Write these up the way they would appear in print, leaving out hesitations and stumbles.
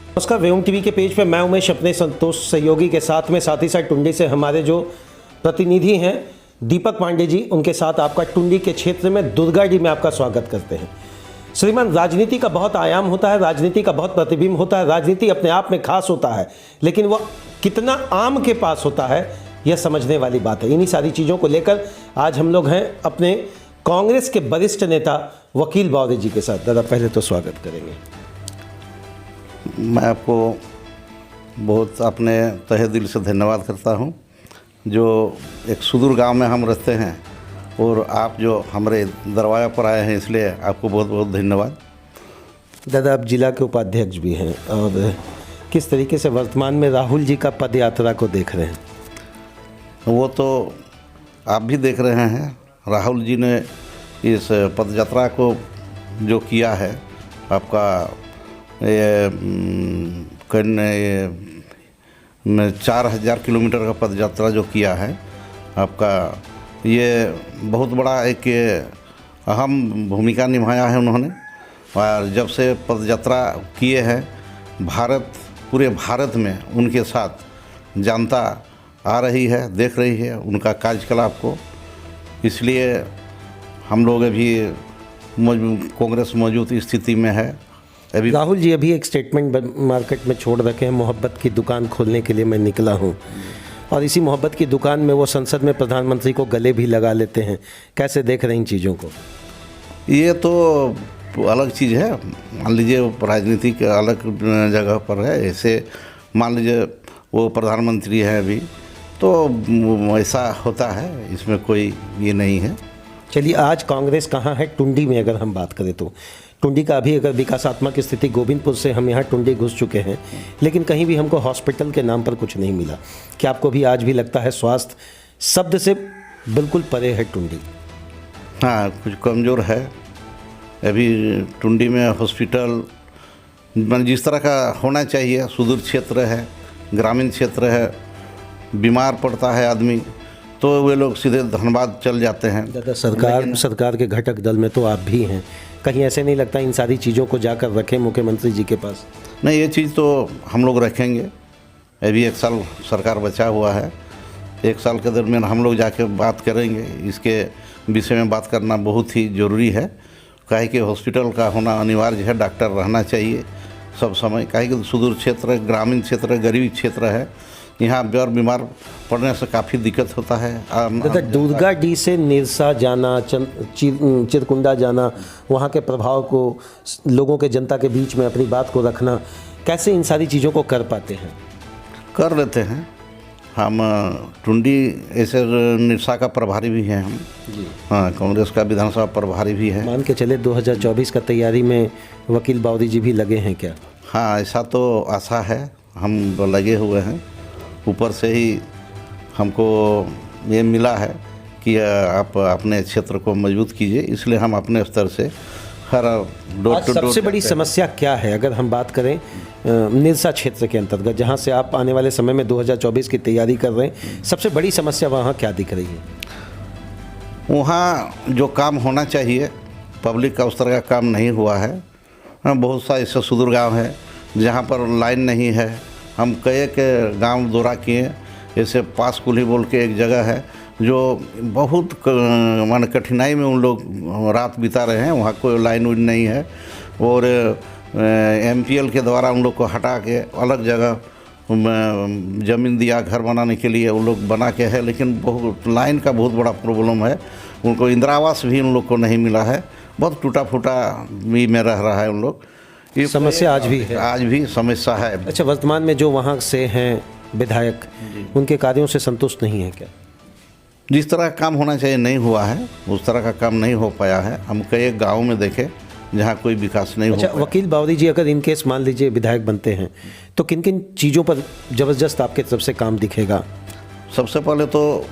नमस्कार, व्योम टीवी के पेज पे मैं उमेश अपने संतोष सहयोगी के साथ में, साथ ही साथ टुंडी से हमारे जो प्रतिनिधि हैं दीपक पांडे जी, उनके साथ आपका टुंडी के क्षेत्र में दुर्गाडी में आपका स्वागत करते हैं। श्रीमान, राजनीति का बहुत आयाम होता है, राजनीति का बहुत प्रतिबिंब होता है, राजनीति अपने आप में खास होता है, लेकिन वह कितना आम के पास होता है यह समझने वाली बात है। इन्हीं सारी चीज़ों को लेकर आज हम लोग हैं अपने कांग्रेस के वरिष्ठ नेता वकील बावरी जी के साथ। दादा, पहले तो स्वागत करेंगे। मैं आपको बहुत अपने तहे दिल से धन्यवाद करता हूं, जो एक सुदूर गांव में हम रहते हैं और आप जो हमारे दरवाज़ा पर आए हैं, इसलिए आपको बहुत बहुत धन्यवाद। दादा, आप जिला के उपाध्यक्ष भी हैं और किस तरीके से वर्तमान में राहुल जी का पद यात्रा को देख रहे हैं? वो तो आप भी देख रहे हैं, राहुल जी ने इस पद यात्रा को जो किया है, आपका ये 4000 किलोमीटर का पद यात्रा जो किया है आपका, ये बहुत बड़ा एक अहम भूमिका निभाया है उन्होंने। और जब से पद यात्रा किए हैं, पूरे भारत में उनके साथ जनता आ रही है, देख रही है उनका कार्यकलाप को। इसलिए हम लोग अभी कांग्रेस मौजूद स्थिति में है। अभी राहुल जी अभी एक स्टेटमेंट मार्केट में छोड़ रखे हैं, मोहब्बत की दुकान खोलने के लिए मैं निकला हूं, और इसी मोहब्बत की दुकान में वो संसद में प्रधानमंत्री को गले भी लगा लेते हैं। कैसे देख रहे हैं इन चीज़ों को? ये तो अलग चीज़ है। मान लीजिए राजनीति के अलग जगह पर है, ऐसे मान लीजिए वो प्रधानमंत्री हैं अभी, तो ऐसा होता है, इसमें कोई ये नहीं है। चलिए, आज कांग्रेस कहाँ है? टुंडी में अगर हम बात करें तो टुंडी का अभी अगर विकासात्मक स्थिति, गोविंदपुर से हम यहाँ टुंडी घुस चुके हैं, लेकिन कहीं भी हमको हॉस्पिटल के नाम पर कुछ नहीं मिला। क्या आपको भी आज भी लगता है स्वास्थ्य शब्द से बिल्कुल परे है टुंडी? हाँ, कुछ कमज़ोर है अभी टुंडी में हॉस्पिटल, जिस तरह का होना चाहिए। सुदूर क्षेत्र है, ग्रामीण क्षेत्र है, बीमार पड़ता है आदमी तो वे लोग सीधे धनबाद चल जाते हैं। दादा, सरकार के घटक दल में तो आप भी हैं, कहीं ऐसे नहीं लगता इन सारी चीज़ों को जाकर रखें मुख्यमंत्री जी के पास? नहीं, ये चीज़ तो हम लोग रखेंगे। अभी 1 साल सरकार बचा हुआ है, 1 साल के दरमियान हम लोग जाके बात करेंगे। इसके विषय में बात करना बहुत ही ज़रूरी है, काहे कि हॉस्पिटल का होना अनिवार्य है, डॉक्टर रहना चाहिए सब समय। काहे कि सुदूर क्षेत्र, ग्रामीण क्षेत्र, गरीबी क्षेत्र है, यहाँ और बीमार पड़ने से काफ़ी दिक्कत होता है। दुर्गाडी से निरसा जाना, चिरकुंडा जाना, वहाँ के प्रभाव को लोगों के, जनता के बीच में अपनी बात को रखना, कैसे इन सारी चीज़ों को कर पाते हैं? कर लेते हैं हम। टुंडी ऐसे निरसा का प्रभारी भी हैं हम जी। हाँ, कांग्रेस का विधानसभा प्रभारी भी है। मान के चले 2024 का तैयारी में वकील बावरी जी भी लगे हैं क्या? हाँ, ऐसा तो आशा है, हम लगे हुए हैं। ऊपर से ही हमको ये मिला है कि आप अपने क्षेत्र को मजबूत कीजिए, इसलिए हम अपने स्तर से हर डोर टू डोर। सबसे बड़ी समस्या क्या है अगर हम बात करें निरसा क्षेत्र के अंतर्गत, जहां से आप आने वाले समय में 2024 की तैयारी कर रहे हैं, सबसे बड़ी समस्या वहां क्या दिख रही है? वहाँ जो काम होना चाहिए पब्लिक का, उस तरह का काम नहीं हुआ है। बहुत सा ऐसा सुदूर गाँव है जहाँ पर लाइन नहीं है। हम कई के गांव दौरा किए, ऐसे पास कुली बोल के एक जगह है जो बहुत मान कठिनाई में उन लोग रात बिता रहे हैं। वहाँ कोई लाइन वाइन नहीं है और MPL के द्वारा उन लोग को हटा के अलग जगह ज़मीन दिया घर बनाने के लिए, उन लोग बना के है, लेकिन बहुत लाइन का बहुत बड़ा प्रॉब्लम है। उनको इंदिरा आवास भी उन लोग को नहीं मिला है, बहुत टूटा फूटा भी में रह रहा है उन लोग। ये समस्या आज भी है, आज भी समस्या है। अच्छा, वर्तमान में जो वहाँ से हैं विधायक, उनके कार्यों से संतुष्ट नहीं है क्या? जिस तरह का काम होना चाहिए नहीं हुआ है, उस तरह का काम नहीं हो पाया है। हम कई गाँव में देखे जहाँ कोई विकास नहीं हो पाया। वकील बावरी जी, अगर इन केस मान लीजिए विधायक बनते हैं तो किन किन चीज़ों पर ज़बरदस्त आपके तरफ से काम दिखेगा? सबसे पहले तो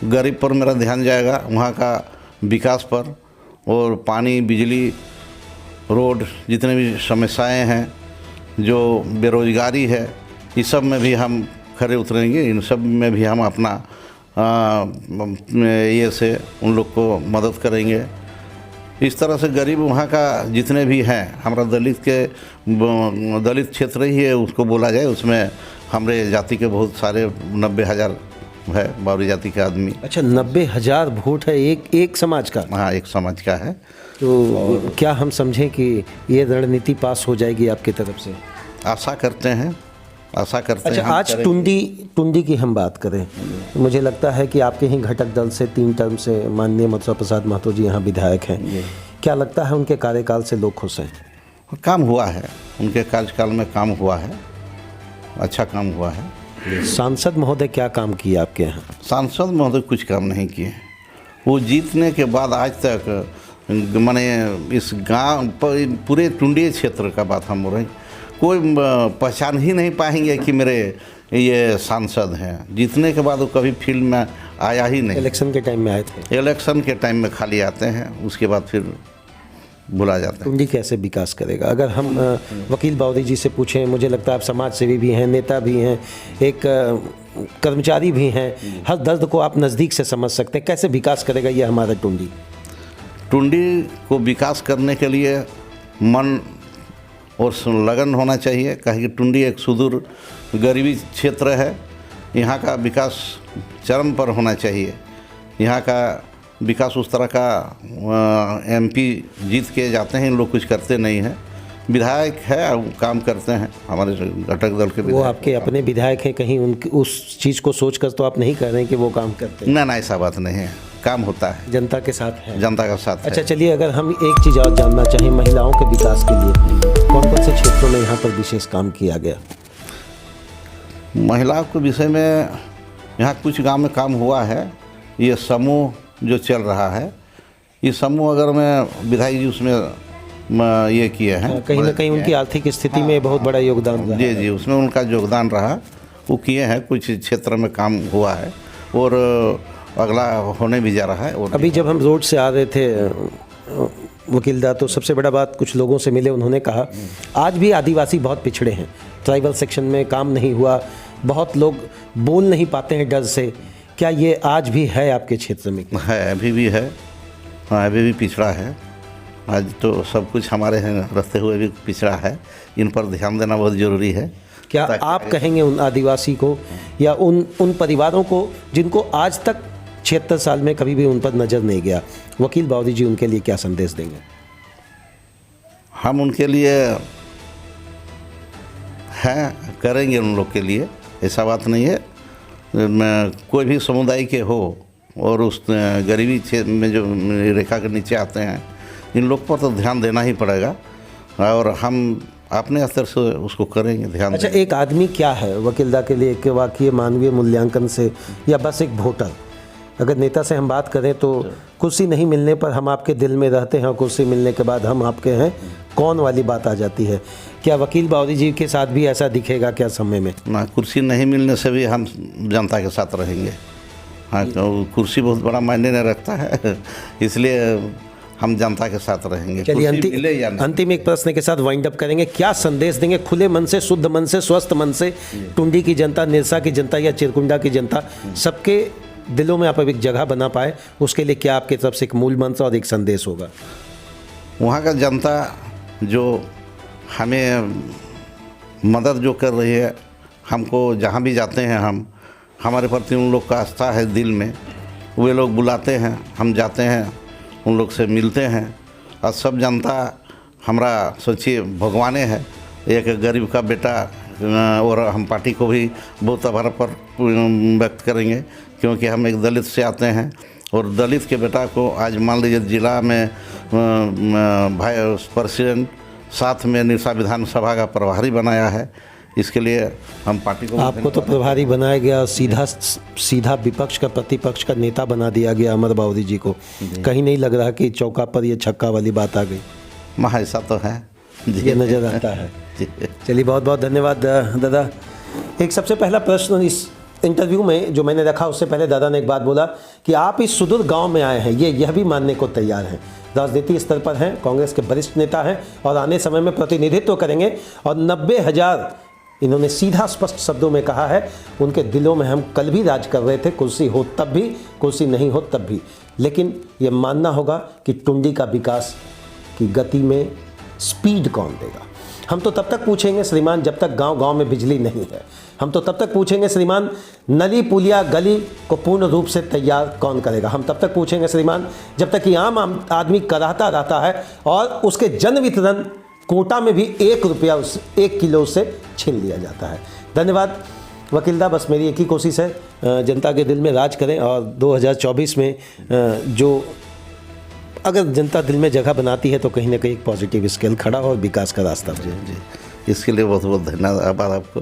गरीब पर मेरा ध्यान जाएगा, वहाँ का विकास पर, और पानी, बिजली, रोड, जितने भी समस्याएं हैं, जो बेरोजगारी है, इस सब में भी हम खरे उतरेंगे। इन सब में भी हम अपना ये से उन लोग को मदद करेंगे। इस तरह से गरीब वहाँ का जितने भी हैं, हमारा दलित क्षेत्र ही है उसको बोला जाए, उसमें हमारे जाति के बहुत सारे 90,000 है बावरी जाति के आदमी। अच्छा, 90,000 वोट है एक समाज का? हाँ, एक समाज का है। तो क्या हम समझें कि ये रणनीति पास हो जाएगी आपकी तरफ से? आशा करते हैं, आशा करते अच्छा, हैं। आज टुंडी की हम बात करें, मुझे लगता है कि आपके ही घटक दल से 3 टर्म से माननीय मथुरा प्रसाद महतो जी यहाँ विधायक हैं। क्या लगता है उनके कार्यकाल से लोग खुश हैं? काम हुआ है, उनके कार्यकाल में काम हुआ है, अच्छा काम हुआ है। सांसद महोदय क्या काम किए आपके यहाँ? सांसद महोदय कुछ काम नहीं किए। वो जीतने के बाद आज तक माने इस गांव पूरे टुंडी क्षेत्र का बात हम बोल रहे हैं, कोई पहचान ही नहीं पाएंगे कि मेरे ये सांसद हैं। जीतने के बाद वो कभी फील्ड में आया ही नहीं। इलेक्शन के टाइम में आए थे? इलेक्शन के टाइम में खाली आते हैं, उसके बाद फिर भुला जाते हैं। टुंडी कैसे विकास करेगा? अगर हम वकील बावरी जी से पूछें, मुझे लगता है आप समाज सेवी भी हैं, नेता भी हैं, एक कर्मचारी भी हैं, हर दर्द को आप नज़दीक से समझ सकते हैं, कैसे विकास करेगा ये हमारा टुंडी? टुंडी को विकास करने के लिए मन और लगन होना चाहिए, कहे कि टुंडी एक सुदूर गरीबी क्षेत्र है। यहाँ का विकास चरम पर होना चाहिए। यहाँ का विकास उस तरह का एमपी जीत के जाते हैं, इन लोग कुछ करते नहीं हैं। विधायक है, वो काम करते हैं, हमारे घटक दल के वो आपके अपने विधायक हैं, कहीं उनकी उस चीज़ को सोचकर तो आप नहीं कह रहे हैं कि वो काम करते हैं? ना, ऐसा बात नहीं है, काम होता है, जनता के साथ है, जनता का साथ है। अच्छा, चलिए, अगर हम एक चीज़ और जानना चाहें, महिलाओं के विकास के लिए कौन कौन से क्षेत्रों में यहाँ पर विशेष काम किया गया? महिलाओं के विषय में यहाँ कुछ गांव में काम हुआ है। ये समूह जो चल रहा है, ये समूह अगर मैं विधायक जी उसमें ये किए हैं, कहीं ना कहीं उनकी आर्थिक स्थिति में बहुत बड़ा योगदान रहा। जी, उसमें उनका योगदान रहा, वो किए हैं, कुछ क्षेत्र में काम हुआ है और अगला होने भी जा रहा है। और अभी जब हम रोड से आ रहे थे वकीलदा, तो सबसे बड़ा बात, कुछ लोगों से मिले, उन्होंने कहा आज भी आदिवासी बहुत पिछड़े हैं, ट्राइबल सेक्शन में काम नहीं हुआ, बहुत लोग बोल नहीं पाते हैं डर से। क्या ये आज भी है आपके क्षेत्र में? है, अभी भी है। हाँ, अभी भी पिछड़ा है। आज तो सब कुछ हमारे हैं रहते हुए भी पिछड़ा है। इन पर ध्यान देना बहुत ज़रूरी है। क्या आप कहेंगे उन आदिवासी को या उन परिवारों को जिनको आज तक 76 साल में कभी भी उन पर नज़र नहीं गया, वकील बावरी जी उनके लिए क्या संदेश देंगे? हम उनके लिए हैं, करेंगे उन लोग के लिए, ऐसा बात नहीं है। कोई भी समुदाय के हो और उस गरीबी क्षेत्र में जो रेखा के नीचे आते हैं, इन लोग पर तो ध्यान देना ही पड़ेगा और हम अपने स्तर से उसको करेंगे, ध्यान। अच्छा, एक आदमी क्या है वकीलदा के लिए, कि वाकई मानवीय मूल्यांकन से या बस एक वोटर? अगर नेता से हम बात करें तो कुर्सी नहीं मिलने पर हम आपके दिल में रहते हैं और कुर्सी मिलने के बाद हम आपके हैं कौन वाली बात आ जाती है। क्या वकील बावरी जी के साथ भी ऐसा दिखेगा क्या समय में? ना, कुर्सी नहीं मिलने से भी हम जनता के साथ रहेंगे। हाँ, कुर्सी बहुत बड़ा मायने नहीं रखता है, इसलिए हम जनता के साथ रहेंगे। चलिए, अंतिम एक प्रश्न के साथ वाइंड अप करेंगे। क्या संदेश देंगे खुले मन से, शुद्ध मन से, स्वस्थ मन से, टुंडी की जनता, निरसा की जनता या चिरकुंडा की जनता, सबके दिलों में आप एक जगह बना पाए, उसके लिए क्या आपकी तरफ से एक मूल मंत्र और एक संदेश होगा? वहाँ का जनता जो हमें मदद जो कर रही है, हमको जहाँ भी जाते हैं हमारे प्रति उन लोग का आस्था है दिल में, वे लोग बुलाते हैं, हम जाते हैं, उन लोग से मिलते हैं। और सब जनता हमारा सोचिए भगवाने है, एक गरीब का बेटा, और हम पार्टी को भी बहुत आभार पर व्यक्त करेंगे क्योंकि हम एक दलित से आते हैं और दलित के बेटा को आज मान लीजिए जिला में वाइस प्रेसिडेंट, साथ में निरसा विधानसभा का प्रभारी बनाया है। इसके लिए हम पार्टी को, आपको तो प्रभारी बनाया गया, सीधा विपक्ष का, प्रतिपक्ष का नेता बना दिया गया अमर बावरी जी को। कहीं नहीं लग रहा कि चौका पर ये छक्का वाली बात आ गई? हाँ, ऐसा तो है, ये नज़र आता है। चलिए, बहुत बहुत धन्यवाद दादा। एक सबसे पहला प्रश्न इस इंटरव्यू में जो मैंने रखा, उससे पहले दादा ने एक बात बोला कि आप इस सुदूर गांव में आए हैं, यह भी मानने को तैयार हैं, राजनीति स्तर पर हैं, कांग्रेस के वरिष्ठ नेता हैं और आने समय में प्रतिनिधित्व करेंगे और 90,000 इन्होंने सीधा स्पष्ट शब्दों में कहा है, उनके दिलों में हम कल भी राज कर रहे थे, कुर्सी हो तब भी, कुर्सी नहीं हो तब भी। लेकिन ये मानना होगा कि टुंडी का विकास की गति में स्पीड कौन देगा। हम तो तब तक पूछेंगे श्रीमान जब तक गांव-गांव में बिजली नहीं है। हम तो तब तक पूछेंगे श्रीमान नली पुलिया गली को पूर्ण रूप से तैयार कौन करेगा। हम तब तक पूछेंगे श्रीमान जब तक कि आम आदमी कराहता रहता है और उसके जन वितरण कोटा में भी 1 रुपया 1 किलो से छीन लिया जाता है। धन्यवाद वकीलदा, बस मेरी एक ही कोशिश है, जनता के दिल में राज करें और 2024 में जो अगर जनता दिल में जगह बनाती है तो कहीं ना कहीं एक पॉजिटिव स्केल खड़ा हो और विकास का रास्ता। जी, इसके लिए बहुत बहुत धन्यवाद आपको।